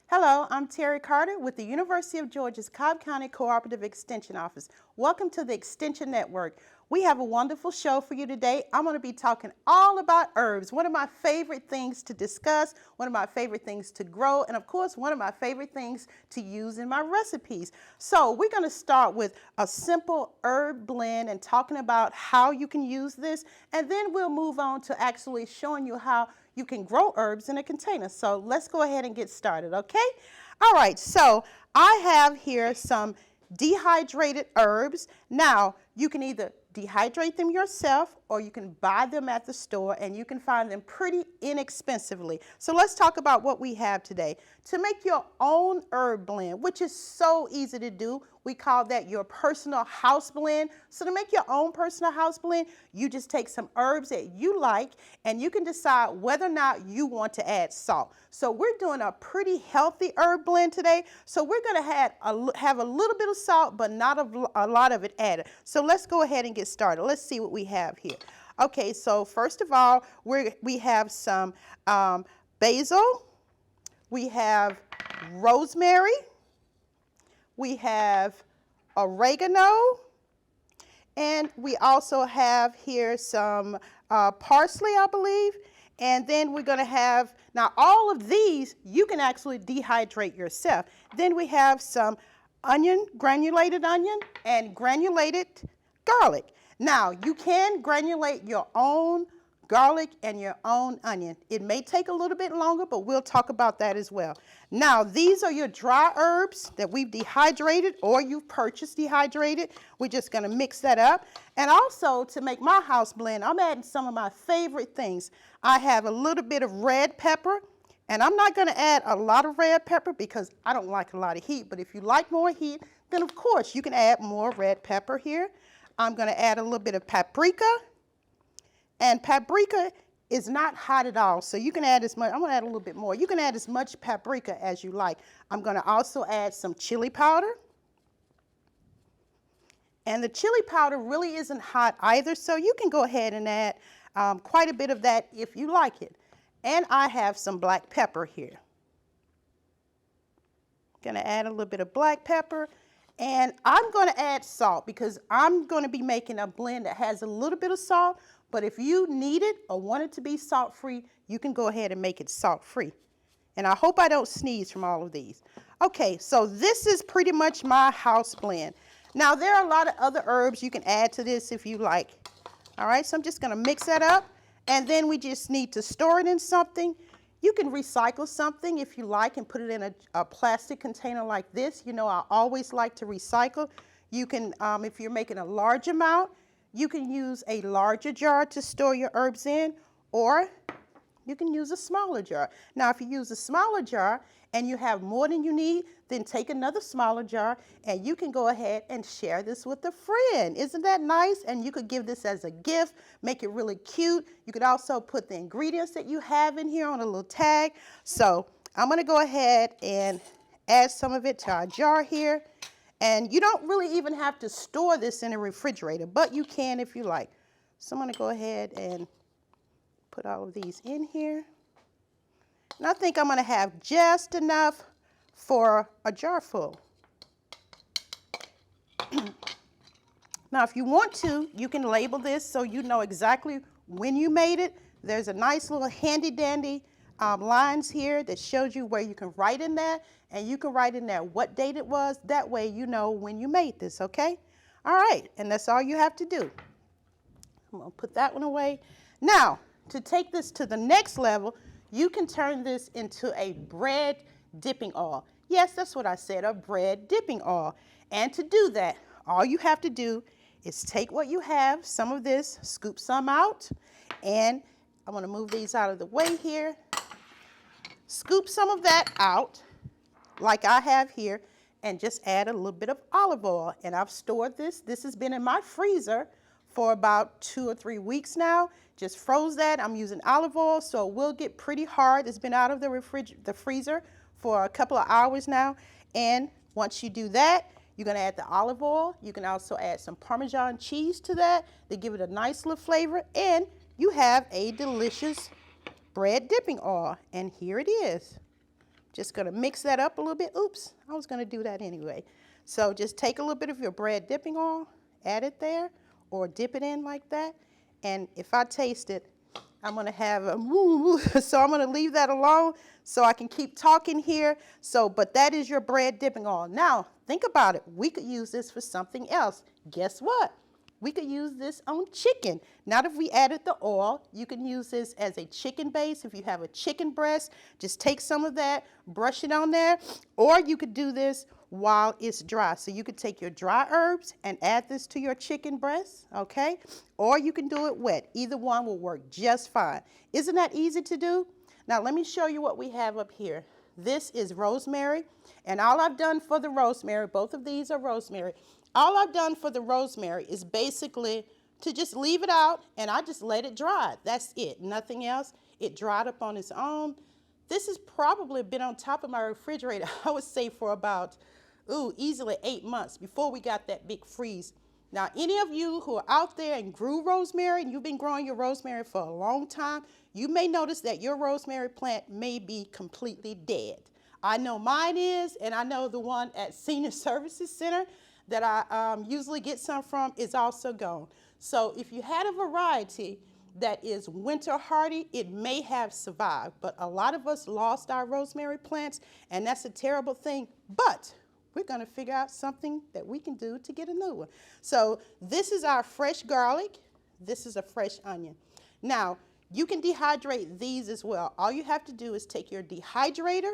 Hello, I'm Terry Carter with the University of Georgia's Cobb County Cooperative Extension Office. Welcome to the Extension Network. We have a wonderful show for you today. I'm going to be talking all about herbs, one of my favorite things to discuss, one of my favorite things to grow, and of course, one of my favorite things to use in my recipes. So we're going to start with a simple herb blend and talking about how you can use this, and then we'll move on to actually showing you how you can grow herbs in a container. So let's go ahead and get started, okay? All right, so I have here some dehydrated herbs. Now, you can either dehydrate them yourself or you can buy them at the store, and you can find them pretty inexpensively. So let's talk about what we have today. To make your own herb blend, which is so easy to do, we call that your personal house blend. So to make your own personal house blend, you just take some herbs that you like and you can decide whether or not you want to add salt. So we're doing a pretty healthy herb blend today. So we're going to have a little bit of salt, but not a lot of it added. So let's go ahead and get started. Let's see what we have here. Okay, so first of all, we have some basil. We have rosemary. We have oregano, and we also have here some parsley, I believe. And then we're going to have, now all of these you can actually dehydrate yourself. Then we have some onion, granulated onion, and granulated garlic. Now you can granulate your own garlic and your own onion. It may take a little bit longer, but we'll talk about that as well. Now, these are your dry herbs that we've dehydrated or you've purchased dehydrated. We're just going to mix that up. And also, to make my house blend, I'm adding some of my favorite things. I have a little bit of red pepper, and I'm not going to add a lot of red pepper because I don't like a lot of heat. But if you like more heat, then of course you can add more red pepper here. I'm going to add a little bit of paprika. And paprika is not hot at all, so you can add as much. I'm going to add a little bit more. You can add as much paprika as you like. I'm going to also add some chili powder. And the chili powder really isn't hot either, so you can go ahead and add quite a bit of that if you like it. And I have some black pepper here. Going to add a little bit of black pepper. And I'm going to add salt because I'm going to be making a blend that has a little bit of salt. But if you need it or want it to be salt-free, you can go ahead and make it salt-free. And I hope I don't sneeze from all of these. Okay, so this is pretty much my house blend. Now, there are a lot of other herbs you can add to this if you like. All right, so I'm just going to mix that up. And then we just need to store it in something. You can recycle something if you like and put it in a plastic container like this. You know, I always like to recycle. You can, if you're making a large amount, you can use a larger jar to store your herbs in, or you can use a smaller jar. Now, if you use a smaller jar and you have more than you need, then take another smaller jar and you can go ahead and share this with a friend. Isn't that nice? And you could give this as a gift, make it really cute. You could also put the ingredients that you have in here on a little tag. So I'm going to go ahead and add some of it to our jar here. And you don't really even have to store this in a refrigerator, but you can if you like. So I'm going to go ahead and put all of these in here. And I think I'm going to have just enough for a jar full. Now, if you want to, you can label this so you know exactly when you made it. There's a nice little handy-dandy lines here that shows you where you can write in that, and you can write in there what date it was. That way you know when you made this, okay? All right, and that's all you have to do. I'm going to put that one away. Now, to take this to the next level, you can turn this into a bread dipping oil. Yes, that's what I said, a bread dipping oil. And to do that, all you have to do is take what you have, some of this, scoop some out, and I'm going to move these out of the way here. Scoop some of that out, like I have here, and just add a little bit of olive oil. And I've stored this. This has been in my freezer for about 2 or 3 weeks now. Just froze that. I'm using olive oil, so it will get pretty hard. It's been out of the freezer for a couple of hours now. And once you do that, you're going to add the olive oil. You can also add some Parmesan cheese to that to give it a nice little flavor. And you have a delicious bread dipping oil. And here it is. Just gonna mix that up a little bit. Oops, I was gonna do that anyway. So just take a little bit of your bread dipping oil, add it there, or dip it in like that. And if I taste it, I'm gonna have a moo, so I'm gonna leave that alone so I can keep talking here. So, but that is your bread dipping oil. Now, think about it. We could use this for something else. Guess what? We could use this on chicken. Now that we added the oil, you can use this as a chicken base. If you have a chicken breast, just take some of that, brush it on there, or you could do this while it's dry. So you could take your dry herbs and add this to your chicken breast, okay? Or you can do it wet. Either one will work just fine. Isn't that easy to do? Now let me show you what we have up here. This is rosemary, and all I've done for the rosemary, both of these are rosemary. All I've done for the rosemary is basically to just leave it out, and I just let it dry. That's it, nothing else. It dried up on its own. This has probably been on top of my refrigerator, I would say for about, easily 8 months before we got that big freeze. Now, any of you who are out there and grew rosemary, and you've been growing your rosemary for a long time, you may notice that your rosemary plant may be completely dead. I know mine is, and I know the one at Senior Services Center that I usually get some from is also gone. So if you had a variety that is winter hardy, it may have survived, but a lot of us lost our rosemary plants, and that's a terrible thing, but we're gonna figure out something that we can do to get a new one. So this is our fresh garlic. This is a fresh onion. Now, you can dehydrate these as well. All you have to do is take your dehydrator,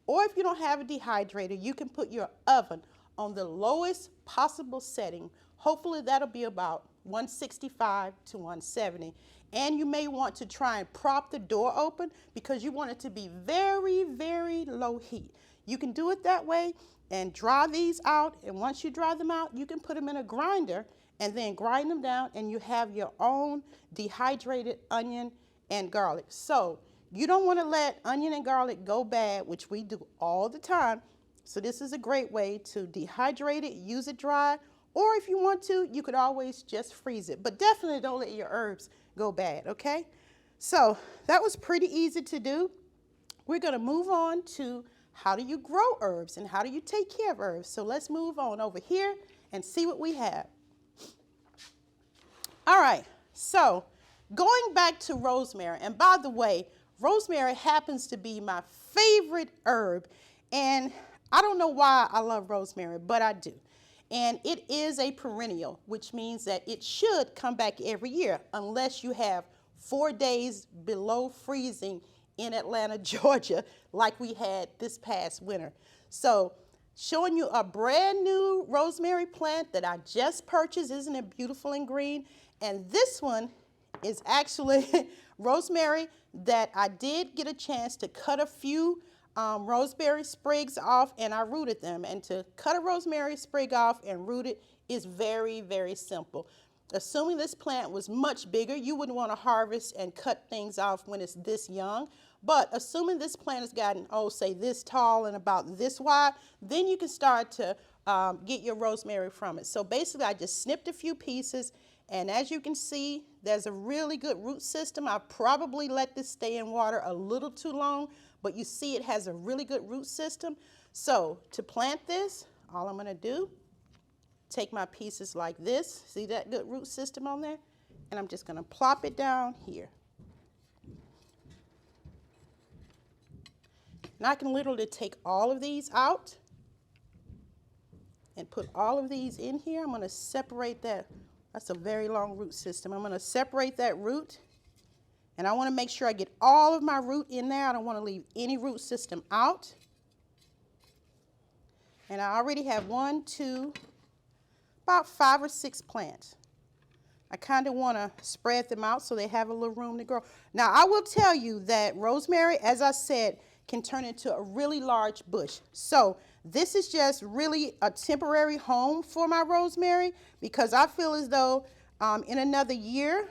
or if you don't have a dehydrator, you can put your oven on the lowest possible setting. Hopefully that'll be about 165 to 170. And you may want to try and prop the door open because you want it to be very, very low heat. You can do it that way and dry these out. And once you dry them out, you can put them in a grinder and then grind them down, and you have your own dehydrated onion and garlic. So you don't want to let onion and garlic go bad, which we do all the time. So this is a great way to dehydrate it, use it dry, or if you want to, you could always just freeze it. But definitely don't let your herbs go bad, okay? So that was pretty easy to do. We're gonna move on to how do you grow herbs and how do you take care of herbs. So let's move on over here and see what we have. All right, so going back to rosemary, and by the way, rosemary happens to be my favorite herb, and I don't know why I love rosemary, but I do. And it is a perennial, which means that it should come back every year unless you have 4 days below freezing in Atlanta, Georgia, like we had this past winter. So showing you a brand new rosemary plant that I just purchased. Isn't it beautiful and green? And this one is actually rosemary that I did get a chance to cut a few rosemary sprigs off, and I rooted them. And to cut a rosemary sprig off and root it is very, very simple. Assuming this plant was much bigger, you wouldn't want to harvest and cut things off when it's this young. But assuming this plant has gotten, say this tall and about this wide, then you can start to get your rosemary from it. So basically, I just snipped a few pieces, and as you can see, there's a really good root system. I probably let this stay in water a little too long, but you see it has a really good root system. So to plant this, all I'm gonna do, take my pieces like this. See that good root system on there? And I'm just gonna plop it down here. And I can literally take all of these out and put all of these in here. I'm gonna separate that. That's a very long root system. I'm gonna separate that root, and I wanna make sure I get all of my root in there. I don't wanna leave any root system out. And I already have 1, 2, about 5 or 6 plants. I kind of want to spread them out so they have a little room to grow. Now, I will tell you that rosemary, as I said, can turn into a really large bush. So this is just really a temporary home for my rosemary, because I feel as though in another year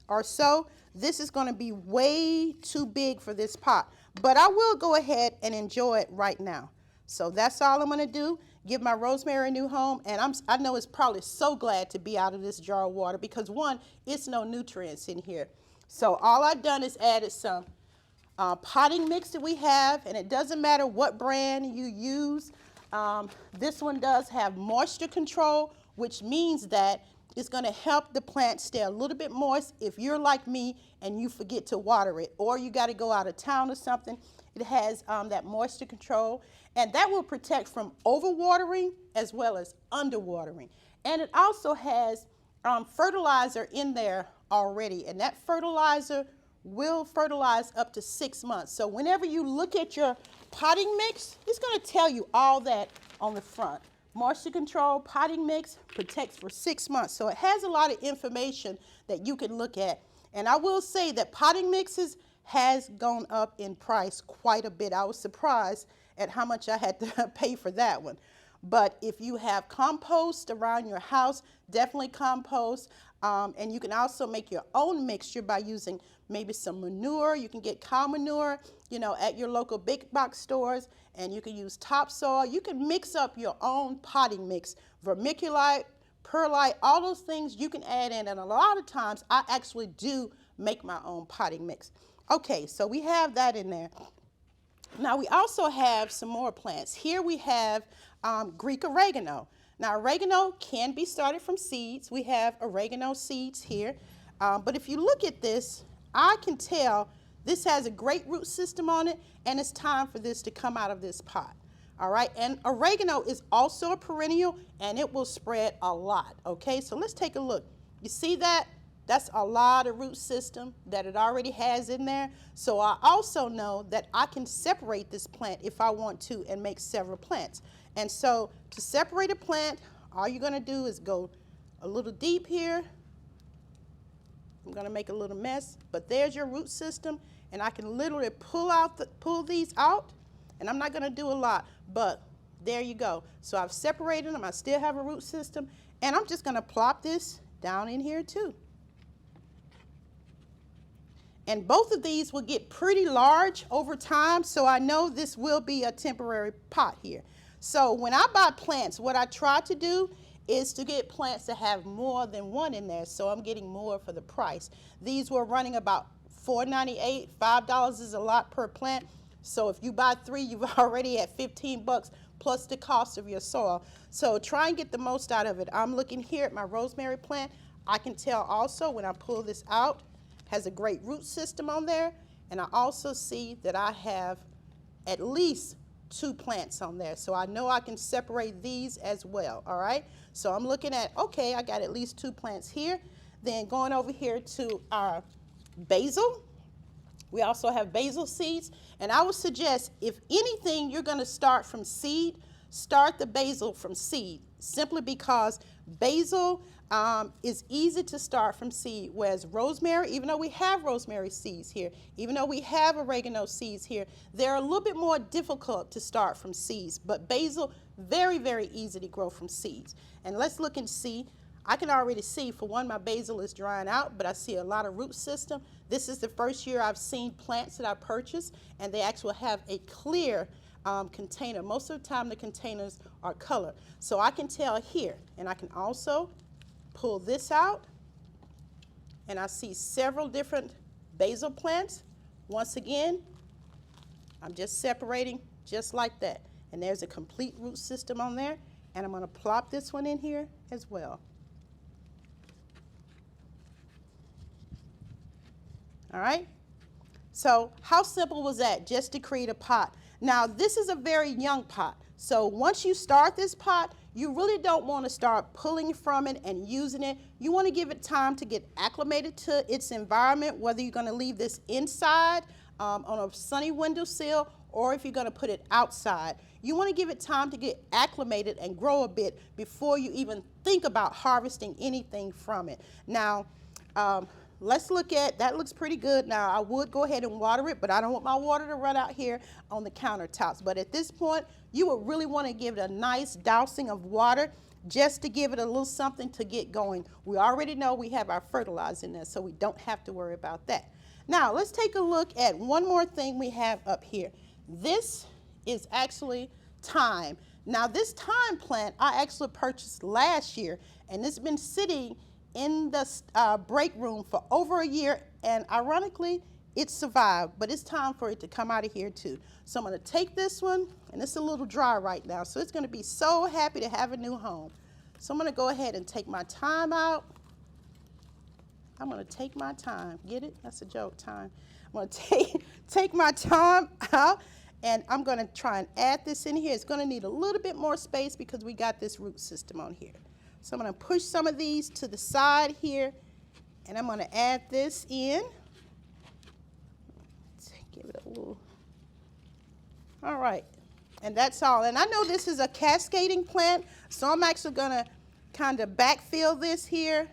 or so, this is going to be way too big for this pot. But I will go ahead and enjoy it right now. So that's all I'm going to do. Give my rosemary a new home, and I know it's probably so glad to be out of this jar of water because, one, it's no nutrients in here. So all I've done is added some potting mix that we have, and it doesn't matter what brand you use. This one does have moisture control, which means that it's going to help the plant stay a little bit moist if you're like me and you forget to water it, or you got to go out of town or something. It has that moisture control, and that will protect from overwatering as well as underwatering. And it also has fertilizer in there already, and that fertilizer will fertilize up to 6 months. So whenever you look at your potting mix, it's going to tell you all that on the front. Moisture control, potting mix, protects for 6 months. So it has a lot of information that you can look at. And I will say that potting mixes has gone up in price quite a bit. I was surprised at how much I had to pay for that one. But if you have compost around your house, definitely compost. And you can also make your own mixture by using maybe some manure. You can get cow manure, at your local big box stores, and you can use topsoil. You can mix up your own potting mix, vermiculite, perlite, all those things you can add in. And a lot of times I actually do make my own potting mix. Okay, so we have that in there. Now we also have some more plants. Here we have Greek oregano. Now oregano can be started from seeds. We have oregano seeds here. But if you look at this, I can tell this has a great root system on it, and it's time for this to come out of this pot. All right, and oregano is also a perennial, and it will spread a lot. Okay, so let's take a look. You see that? That's a lot of root system that it already has in there. So I also know that I can separate this plant if I want to and make several plants. And so to separate a plant, all you're going to do is go a little deep here. I'm going to make a little mess, but there's your root system, and I can literally pull these out, and I'm not going to do a lot, but there you go. So I've separated them. I still have a root system, and I'm just going to plop this down in here too. And both of these will get pretty large over time, so I know this will be a temporary pot here. So when I buy plants, what I try to do is to get plants that have more than one in there, so I'm getting more for the price. These were running about $4.98. $5 is a lot per plant. So if you buy 3, you've already at 15 bucks plus the cost of your soil. So try and get the most out of it. I'm looking here at my rosemary plant. I can tell also when I pull this out, has a great root system on there, and I also see that I have at least 2 plants on there, so I know I can separate these as well. All right, so I'm looking at, okay, I got at least 2 plants here. Then going over here to our basil, we also have basil seeds, and I would suggest if anything you're going to start from seed, start the basil from seed, simply because basil is easy to start from seed, whereas rosemary, even though we have rosemary seeds here, even though we have oregano seeds here, they're a little bit more difficult to start from seeds, but basil, very, very easy to grow from seeds. And let's look and see. I can already see, for one, my basil is drying out, but I see a lot of root system. This is the first year I've seen plants that I purchased, and they actually have a clear container. Most of the time the containers are colored. So I can tell here, and I can also pull this out, and I see several different basil plants. Once again, I'm just separating just like that. And there's a complete root system on there, and I'm going to plop this one in here as well. All right, so how simple was that, just to create a pot? Now this is a very young pot, so once you start this pot, you really don't want to start pulling from it and using it. You want to give it time to get acclimated to its environment, whether you're going to leave this inside on a sunny windowsill, or if you're going to put it outside. You want to give it time to get acclimated and grow a bit before you even think about harvesting anything from it. Now, let's look at, that looks pretty good. Now, I would go ahead and water it, but I don't want my water to run out here on the countertops. But at this point, you would really want to give it a nice dousing of water just to give it a little something to get going. We already know we have our fertilizer in there, so we don't have to worry about that. Now, let's take a look at one more thing we have up here. This is actually thyme. Now, this thyme plant I actually purchased last year, and it's been sitting in the break room for over a year, and ironically, it survived, but it's time for it to come out of here too. So I'm going to take this one, and it's a little dry right now, so it's going to be so happy to have a new home. So I'm going to go ahead and take my thyme out. I'm going to take my thyme. Get it? That's a joke, thyme. I'm going to take my thyme out, and I'm going to try and add this in here. It's going to need a little bit more space because we got this root system on here. So I'm going to push some of these to the side here, and I'm going to add this in. Give it a little. All right, and that's all. And I know this is a cascading plant, so I'm actually going to kind of backfill this here.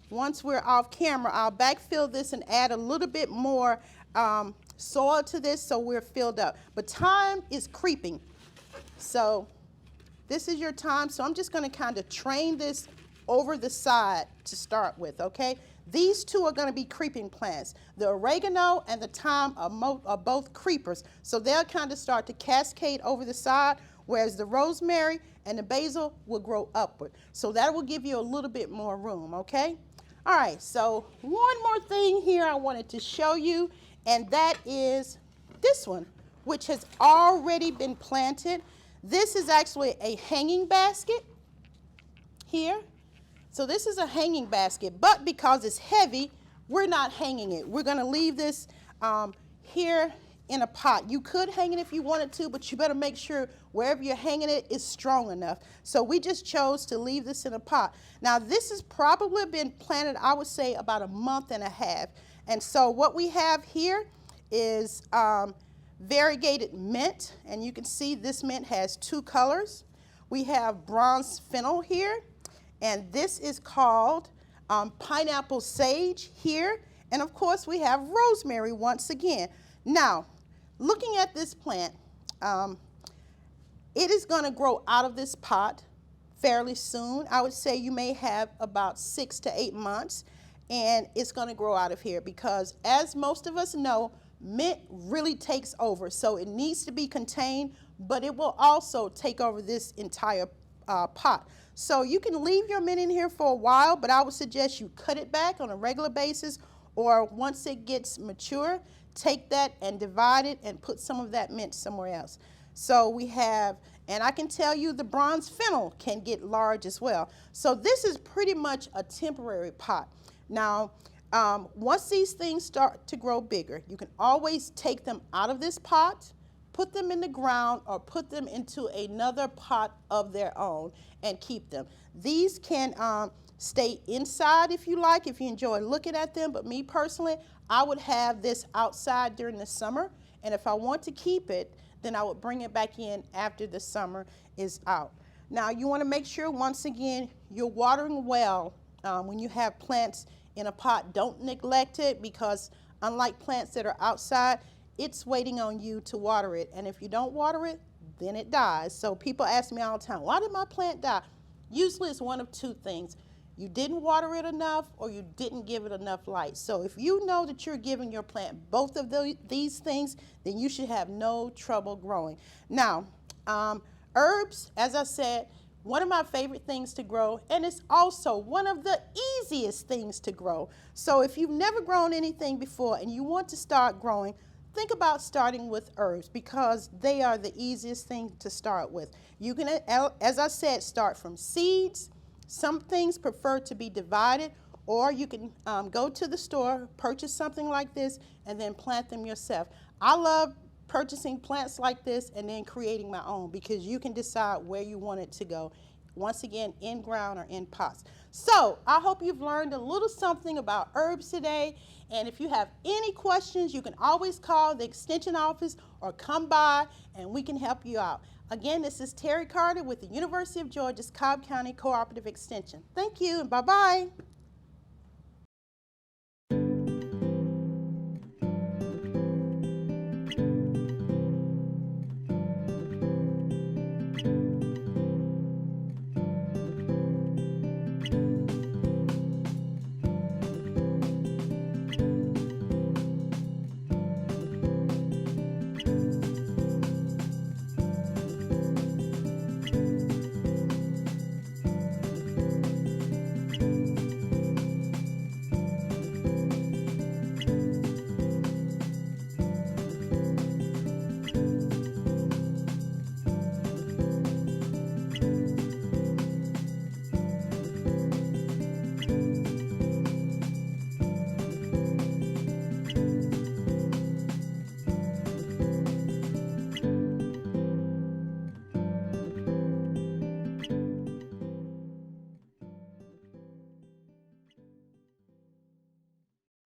Once we're off camera, I'll backfill this and add a little bit more soil to this so we're filled up. But thyme is creeping, so this is your thyme. So I'm just going to kind of train this over the side to start with, okay? These two are going to be creeping plants. The oregano and the thyme are both creepers, so they'll kind of start to cascade over the side, whereas the rosemary and the basil will grow upward. So that will give you a little bit more room, okay? All right, so one more thing here I wanted to show you, and that is this one, which has already been planted. This is actually a hanging basket here. So this is a hanging basket, but because it's heavy, we're not hanging it. We're going to leave this here in a pot. You could hang it if you wanted to, but you better make sure wherever you're hanging it is strong enough. So we just chose to leave this in a pot. Now this has probably been planted, I would say, about a month and a half. And so what we have here is variegated mint, and you can see this mint has two colors. We have bronze fennel here. And this is called pineapple sage here. And of course, we have rosemary once again. Now, looking at this plant, it is going to grow out of this pot fairly soon. I would say you may have about 6 to 8 months, and it's going to grow out of here because, as most of us know, mint really takes over. So it needs to be contained, but it will also take over this entire pot. So you can leave your mint in here for a while, but I would suggest you cut it back on a regular basis, or once it gets mature, take that and divide it and put some of that mint somewhere else. So we have, and I can tell you the bronze fennel can get large as well. So this is pretty much a temporary pot. Now, once these things start to grow bigger, you can always take them out of this pot, put them in the ground, or put them into another pot of their own and keep them. These can stay inside if you like, if you enjoy looking at them, but me personally, I would have this outside during the summer, and if I want to keep it, then I would bring it back in after the summer is out. Now you want to make sure, once again, you're watering well when you have plants in a pot. Don't neglect it, because unlike plants that are outside, it's waiting on you to water it, and if you don't water it, then it dies. So people ask me all the time, why did my plant die? Usually it's one of two things. You didn't water it enough, or you didn't give it enough light. So if you know that you're giving your plant both of these things, then you should have no trouble growing. Now, herbs, as I said, one of my favorite things to grow, and it's also one of the easiest things to grow. So if you've never grown anything before and you want to start growing, think about starting with herbs, because they are the easiest thing to start with. You can, as I said, start from seeds. Some things prefer to be divided, or you can go to the store, purchase something like this, and then plant them yourself. I love purchasing plants like this and then creating my own, because you can decide where you want it to go. Once again, in ground or in pots. So I hope you've learned a little something about herbs today. And if you have any questions, you can always call the extension office or come by and we can help you out. Again, this is Terry Carter with the University of Georgia's Cobb County Cooperative Extension. Thank you, and bye-bye.